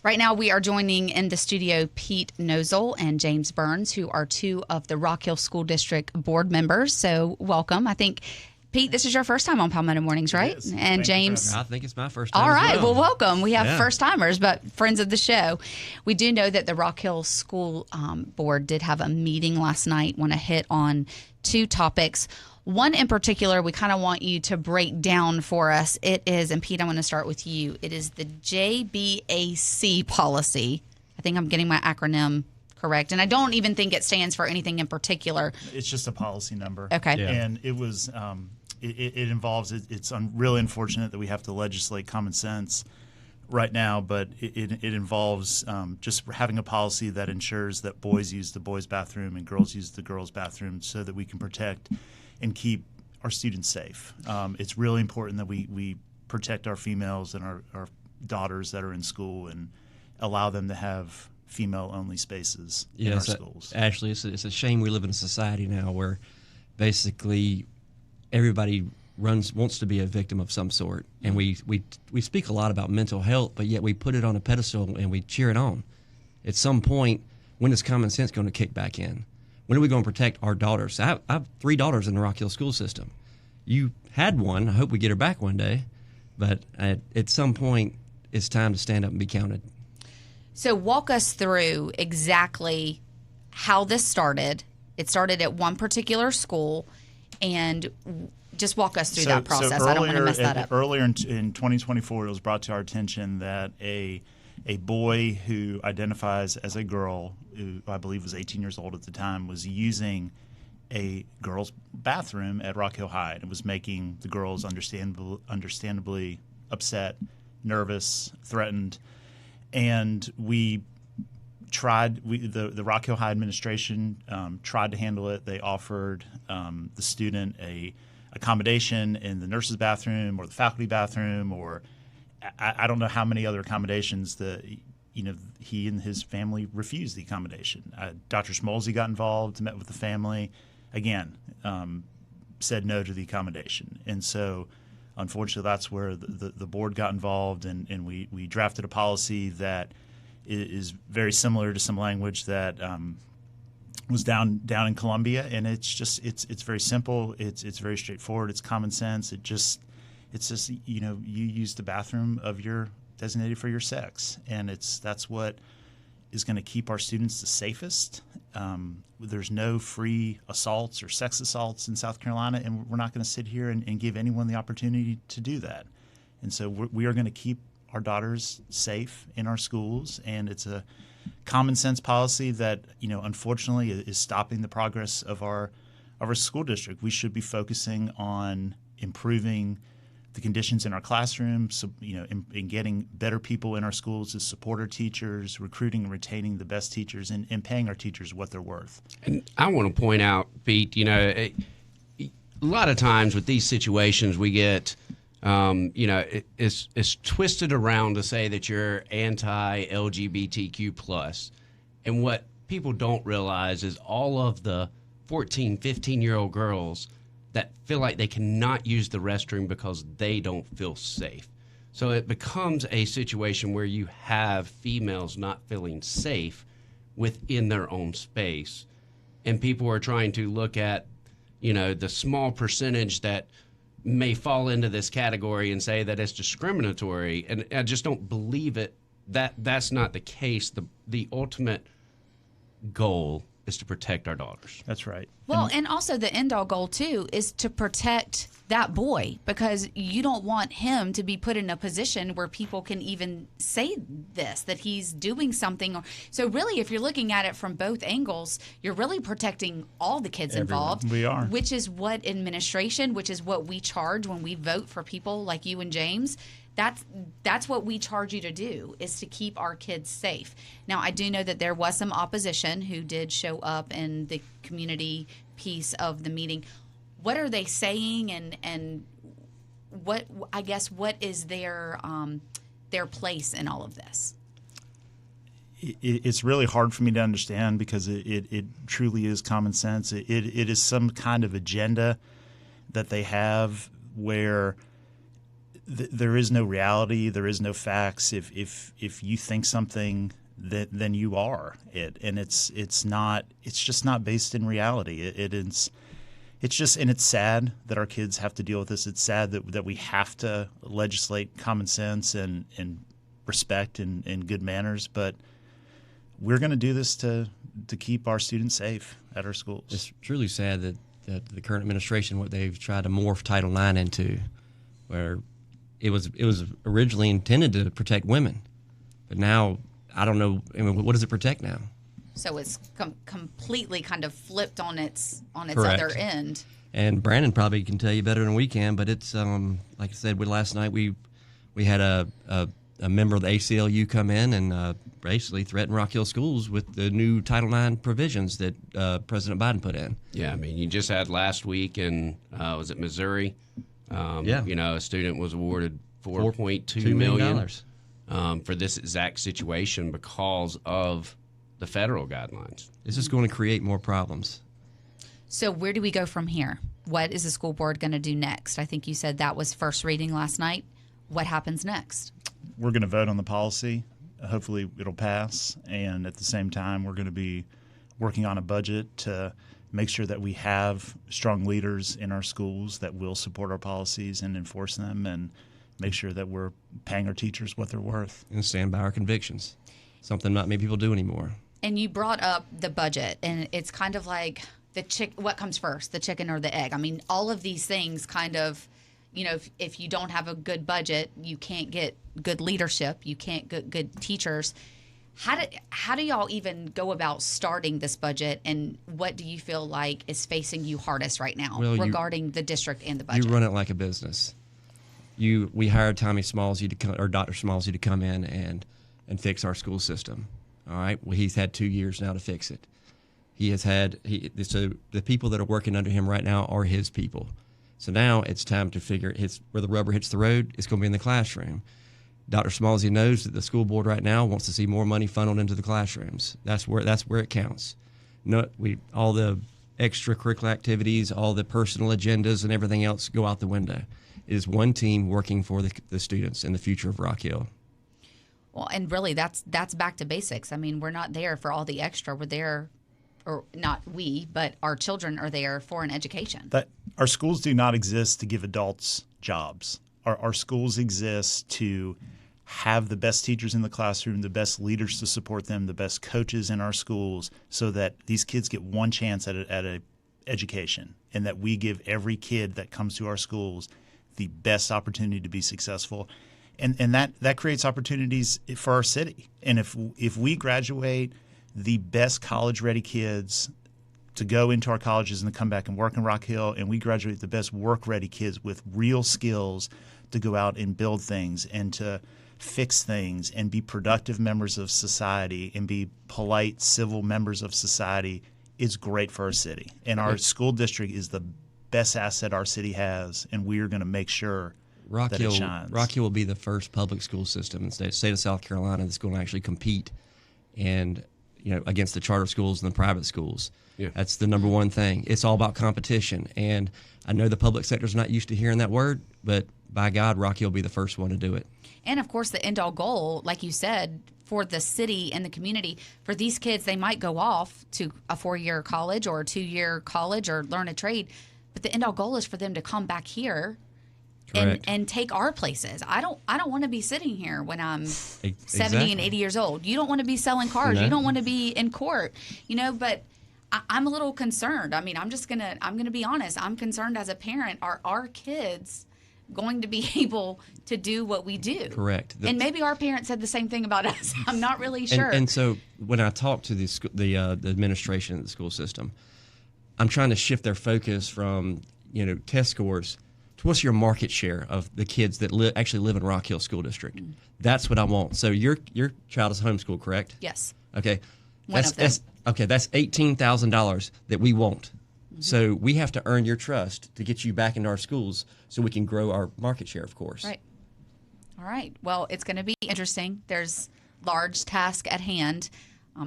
Right now, we are joining in the studio Pete Nosal and James Burns, who are two of the Rock Hill School District board members. So welcome. I think, Pete, this is your first time on Palmetto Mornings, right? It is. And Thank James. I think it's my first time. All right. As well. Welcome. We have Yeah. first timers, but friends of the show. We do know that the Rock Hill School Board did have a meeting last night. Want to hit on two topics. One in particular, we kind of want you to break down for us. It is, and Pete, I'm going to start with you. It is the J.B.A.C policy. I think I'm getting my acronym correct, and I don't even think it stands for anything in particular. It's just a policy number. Okay. Yeah. And it was, it involves, it's really unfortunate that we have to legislate common sense right now, but it involves just having a policy that ensures that boys use the boys' bathroom and girls use the girls' bathroom so that we can protect and keep our students safe. It's really important that we protect our females and our daughters that are in school and allow them to have female-only spaces in our schools. Actually, it's a shame we live in a society now where basically everybody wants to be a victim of some sort, and we speak a lot about mental health, but yet we put it on a pedestal and we cheer it on. At some point, when is common sense going to kick back in? When are we going to protect our daughters? I have 3 daughters in the Rock Hill school system. You had one. I hope we get her back one day. But at some point, it's time to stand up and be counted. So walk us through exactly how this started. It started at one particular school, and just walk us through that process. I don't want to mess that up. Earlier in 2024, it was brought to our attention that a boy who identifies as a girl, who I believe was 18 years old at the time, was using a girl's bathroom at Rock Hill High. It was making the girls understandably upset, nervous, threatened. And we tried, the Rock Hill High administration tried to handle it. They offered the student a accommodation in the nurse's bathroom or the faculty bathroom, or I don't know how many other accommodations that he and his family refused the accommodation. Dr. Schmolzy got involved, met with the family, again, said no to the accommodation. And so, unfortunately, that's where the board got involved, and we drafted a policy that is very similar to some language that was down in Columbia, and it's very simple. It's very straightforward. It's common sense. It's just you use the bathroom of your designated for your sex, and that's what is going to keep our students the safest. There's no free assaults or sex assaults in South Carolina, and we're not going to sit here and give anyone the opportunity to do that. And so we are going to keep our daughters safe in our schools, and it's a common sense policy that unfortunately is stopping the progress of our school district. We should be focusing on improving the conditions in our classrooms, so, in getting better people in our schools to support our teachers, recruiting and retaining the best teachers, and paying our teachers what they're worth. And I want to point out, Pete, a lot of times with these situations we get, it's twisted around to say that you're anti-LGBTQ+. And what people don't realize is all of the 14, 15-year-old girls that feel like they cannot use the restroom because they don't feel safe. So it becomes a situation where you have females not feeling safe within their own space. And people are trying to look at, the small percentage that may fall into this category and say that it's discriminatory. And I just don't believe it. That's not the case. The ultimate goal is to protect our daughters. That's right. Well, and also the end-all goal, too, is to protect that boy, because you don't want him to be put in a position where people can even say that he's doing something. So really, if you're looking at it from both angles, you're really protecting all the kids involved. We are. Which is what administration, which is what we charge when we vote for people like you and James. That's what we charge you to do, is to keep our kids safe. Now, I do know that there was some opposition who did show up in the community piece of the meeting. What are they saying, and what is their place in all of this? It's really hard for me to understand, because it truly is common sense. It is some kind of agenda that they have where there is no reality, there is no facts. If you think something, then you are it, and it's just not based in reality. It's just, and it's sad that our kids have to deal with this. It's sad that we have to legislate common sense and respect and good manners, but we're going to do this to keep our students safe at our schools. It's truly sad that the current administration, what they've tried to morph Title IX into, where it was originally intended to protect women, but now I don't know. I mean, what does it protect now? So it's completely kind of flipped on its Correct. other end. And Brandon probably can tell you better than we can, but it's like I said, last night we had a member of the ACLU come in and basically threaten Rock Hill schools with the new Title IX provisions that President Biden put in. Yeah, I mean, you just had last week in, was it Missouri? A student was awarded $4.2 million for this exact situation because of the federal guidelines. This is going to create more problems. So where do we go from here? What is the school board going to do next? I think you said that was first reading last night. What happens next? We're going to vote on the policy. Hopefully it'll pass. And at the same time, we're going to be working on a budget to make sure that we have strong leaders in our schools that will support our policies and enforce them, and make sure that we're paying our teachers what they're worth. And stand by our convictions, something not many people do anymore. And you brought up the budget, and it's kind of like what comes first, the chicken or the egg? I mean, all of these things kind of, if you don't have a good budget, you can't get good leadership, you can't get good teachers. How do y'all even go about starting this budget, and what do you feel like is facing you hardest right now regarding the district and the budget? You run it like a business. We hired Tommy Smallsy or Dr. Smallsy to come in and fix our school system. All right. Well, he's had 2 years now to fix it. So the people that are working under him right now are his people. So now it's time to figure where the rubber hits the road. It's going to be in the classroom. Dr. Smallsy knows that the school board right now wants to see more money funneled into the classrooms. That's where it counts. All the extracurricular activities, all the personal agendas, and everything else go out the window. It is one team working for the students and the future of Rock Hill. Well, and really, that's back to basics. I mean, we're not there for all the extra. We're there, or not we, but our children are there for an education. Our schools do not exist to give adults jobs. Our schools exist to have the best teachers in the classroom, the best leaders to support them, the best coaches in our schools, so that these kids get one chance at a education, and that we give every kid that comes to our schools the best opportunity to be successful. And that creates opportunities for our city. And if we graduate the best college-ready kids to go into our colleges and to come back and work in Rock Hill, and we graduate the best work-ready kids with real skills to go out and build things and to fix things and be productive members of society and be polite, civil members of society, is great for our city. And our school district is the best asset our city has, and we are going to make sure that it shines. Rock Hill will be the first public school system in the state of South Carolina that's going to actually compete against the charter schools and the private schools. Yeah. That's the number one thing. It's all about competition. And I know the public sector's not used to hearing that word, but by God, Rock Hill will be the first one to do it. And, of course, the end-all goal, like you said, for the city and the community, for these kids, they might go off to a 4-year college or a 2-year college or learn a trade, but the end-all goal is for them to come back here and take our places. I don't want to be sitting here when I'm 70 and 80 years old. You don't want to be selling cars. No. You don't want to be in court, but I'm a little concerned. I mean, I'm going to be honest. I'm concerned as a parent. Are our kids going to be able to do what we do? Correct. And maybe our parents said the same thing about us. I'm not really sure. And so when I talk to the administration of the school system, I'm trying to shift their focus from test scores to what's your market share of the kids that actually live in Rock Hill School District. Mm-hmm. That's what I want. So your child is homeschooled, correct? Yes. Okay. One of them. That's $18,000 that we want. Mm-hmm. So we have to earn your trust to get you back into our schools so we can grow our market share, of course. Right. All right. Well, it's going to be interesting. There's large task at hand.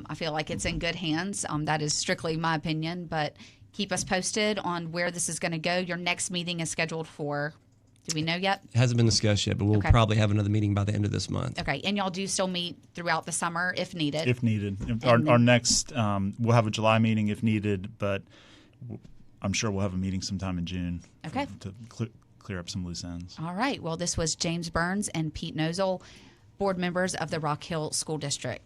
I feel like it's in good hands. That is strictly my opinion, but keep us posted on where this is going to go. Your next meeting is scheduled for Do we know yet? It hasn't been discussed yet, but we'll Okay. probably have another meeting by the end of this month. Okay, and y'all do still meet throughout the summer if needed? If needed. Our next, we'll have a July meeting if needed, but I'm sure we'll have a meeting sometime in June Okay. to clear up some loose ends. All right. Well, this was James Burns and Pete Nosal, board members of the Rock Hill School District.